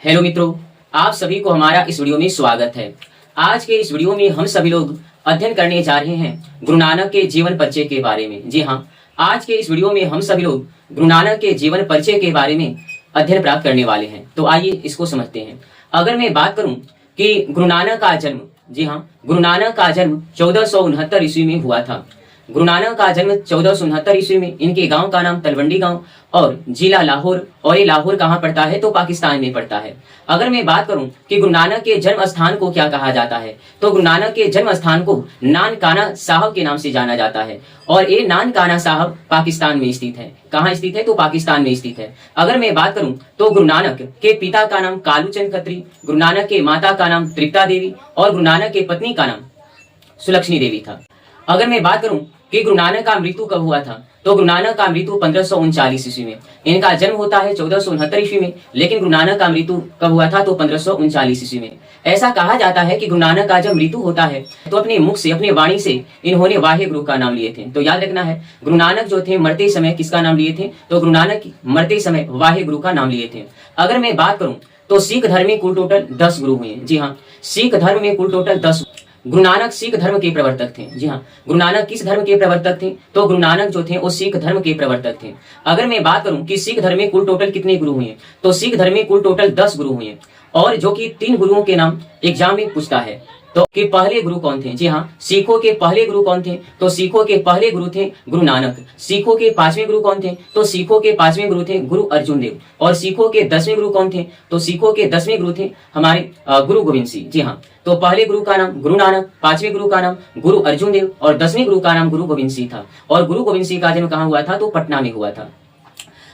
Hello मित्रों, आप सभी को हमारा इस वीडियो में स्वागत है। आज के इस वीडियो में हम सभी लोग अध्ययन करने जा रहे हैं गुरु नानक के जीवन परिचय के बारे में। जी हाँ, आज के इस वीडियो में हम सभी लोग गुरु नानक के जीवन परिचय के बारे में अध्ययन प्राप्त करने वाले हैं। तो आइए इसको समझते हैं। अगर मैं बात करूं कि गुरु नानक का जन्म, जी हाँ, गुरु नानक का जन्म 1469 ईस्वी में हुआ था। गुरु नानक का जन्म 1469 ईस्वी में, इनके गांव का नाम तलवंडी गांव और जिला लाहौर, और ये लाहौर कहाँ पड़ता है तो पाकिस्तान में पड़ता है। अगर मैं बात करूं कि गुरु नानक के जन्म स्थान को क्या कहा जाता है तो गुरु नानक के जन्म स्थान को नानकाना साहब के नाम से जाना जाता है, और ये नानकाना साहब पाकिस्तान में स्थित है। कहाँ स्थित है तो पाकिस्तान में स्थित है। अगर मैं बात करूं तो गुरु नानक के पिता का नाम कालूचंद खत्री, गुरु नानक के माता का नाम तृप्ता देवी और गुरु नानक के पत्नी का नाम सुलक्षणी देवी था। अगर मैं बात करूं कि गुरु नानक का मृत्यु कब हुआ था तो गुरु नानक का मृत्यु 1539 ईस्वी में। इनका जन्म होता है 1469 ईस्वी में, लेकिन गुरु नानक का मृत्यु कब हुआ था तो 1539 ईस्वी में। ऐसा कहा जाता है कि गुरु नानक का जब मृत्यु होता है तो अपने मुख से, अपनी वाणी से इन्होंने वाहे गुरु का नाम लिए थे। तो याद रखना है, गुरु नानक जो थे मरते समय किसका नाम लिए थे तो गुरु नानक मरते समय वाहे गुरु का नाम लिए थे। अगर मैं बात करूं तो सिख धर्म में कुल टोटल 10 गुरु हुए। जी हाँ, सिख धर्म में कुल टोटल 10। गुरु नानक सिख धर्म के प्रवर्तक थे। जी हाँ, गुरु नानक किस धर्म के प्रवर्तक थे तो गुरु नानक जो थे वो सिख धर्म के प्रवर्तक थे। अगर मैं बात करूं कि सिख धर्म में कुल टोटल कितने गुरु हुए तो सिख धर्म में कुल टोटल 10 गुरु हुए, और जो कि 3 गुरुओं के नाम एग्जाम में पूछता है। तो के पहले गुरु कौन थे? जी हाँ, सिखों के पहले गुरु कौन थे तो सिखों के पहले गुरु थे गुरु नानक। सिखों के 5वें गुरु कौन थे तो सिखों के 5वें गुरु थे गुरु अर्जुन देव। और सिखों के 10वें गुरु कौन थे तो सिखों के 10वें गुरु थे हमारे गुरु गोविंद सिंह। जी हाँ, तो पहले गुरु का नाम गुरु नानक, 5वें गुरु का नाम गुरु अर्जुन देव और 10वें गुरु का नाम गुरु गोविंद सिंह था। और गुरु गोविंद सिंह का जन्म कहाँ हुआ था तो पटना में हुआ था।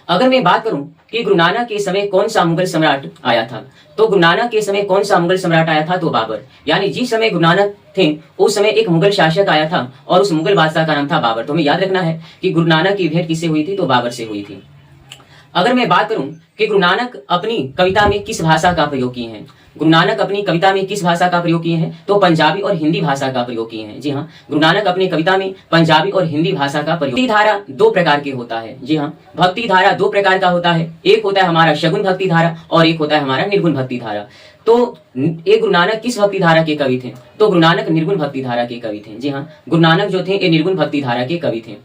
अगर मैं बात करूं कि गुरु नानक के समय कौन सा मुगल सम्राट आया था तो गुरु नानक के समय कौन सा मुगल सम्राट आया था तो बाबर। यानी जिस समय गुरु नानक थे उस समय एक मुगल शासक आया था और उस मुगल बादशाह का नाम था बाबर। तो हमें याद रखना है कि गुरु नानक की भेंट किससे हुई थी तो बाबर से हुई थी। अगर मैं बात करूं कि गुरु नानक अपनी कविता में किस भाषा का प्रयोग किए हैं, गुरु नानक अपनी कविता में किस भाषा का प्रयोग किए हैं तो पंजाबी और हिंदी भाषा का प्रयोग किए हैं। जी हाँ, गुरु नानक अपनी कविता में पंजाबी और हिंदी भाषा का प्रयोग। भक्ति धारा 2 प्रकार के होता है। जी हाँ, भक्ति धारा 2 प्रकार का होता है। एक होता है हमारा शगुन भक्ति धारा और एक होता है हमारा निर्गुण भक्ति धारा। तो ये गुरु नानक किस भक्ति धारा के कवि थे तो गुरु नानक निर्गुण भक्ति धारा के कवि थे। जी हाँ, गुरु नानक जो थे ये निर्गुण भक्ति धारा के कवि थे।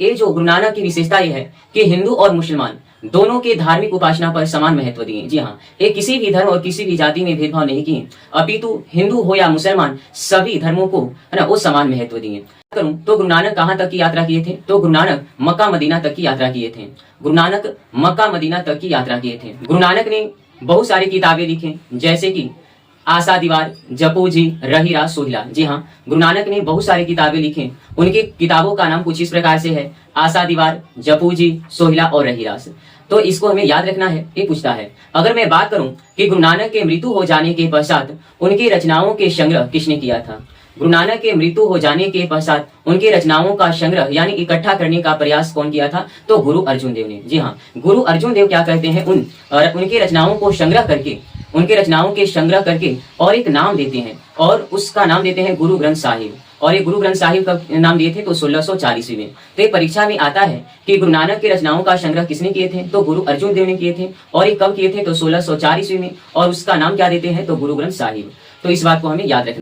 ये जो गुरु नानक की विशेषता ये है कि हिंदू और मुसलमान दोनों के धार्मिक उपासना पर समान महत्व दिए। जी हाँ, ये किसी भी धर्म और किसी भी जाति में भेदभाव नहीं किए, अपितु हिंदू हो या मुसलमान सभी धर्मों को है ना वो समान महत्व दिए। करूं तो गुरु नानक कहाँ तक की यात्रा किए थे तो गुरु नानक मक्का मदीना तक की यात्रा किए थे। गुरु नानक मक्का मदीना तक की यात्रा किए थे। गुरु नानक ने बहुत सारी किताबें लिखी, जैसे कि आशा दीवार, जपू जी, रहीरा, सोहिला। जी हाँ, गुरु नानक ने बहुत सारी किताबें लिखी। उनकी किताबों का नाम कुछ इस प्रकार से है, आशा दीवार, जपू जी, सोहिला और रहीरा। तो इसको हमें याद रखना है, ये पूछता है। अगर मैं बात करूं कि गुरु नानक के मृत्यु हो जाने के पश्चात उनकी रचनाओं के संग्रह किसने किया था, गुरु नानक के मृत्यु हो जाने के पश्चात उनकी रचनाओं का संग्रह यानी इकट्ठा करने का प्रयास कौन किया था तो गुरु अर्जुन देव ने। जी हाँ, गुरु अर्जुन देव क्या करते हैं, उनकी रचनाओं को संग्रह करके, उनके रचनाओं के संग्रह करके और एक नाम देते हैं, और उसका नाम देते हैं गुरु ग्रंथ साहिब। और ये गुरु ग्रंथ साहिब का नाम दिए थे तो 1640 में। तो ये परीक्षा में आता है कि गुरु नानक के रचनाओं का संग्रह किसने किए थे तो गुरु अर्जुन देव ने किए थे, और ये कब किए थे तो 1640 में, और उसका नाम क्या देते हैं तो गुरु ग्रंथ साहिब। तो इस बात को हमें याद रखना।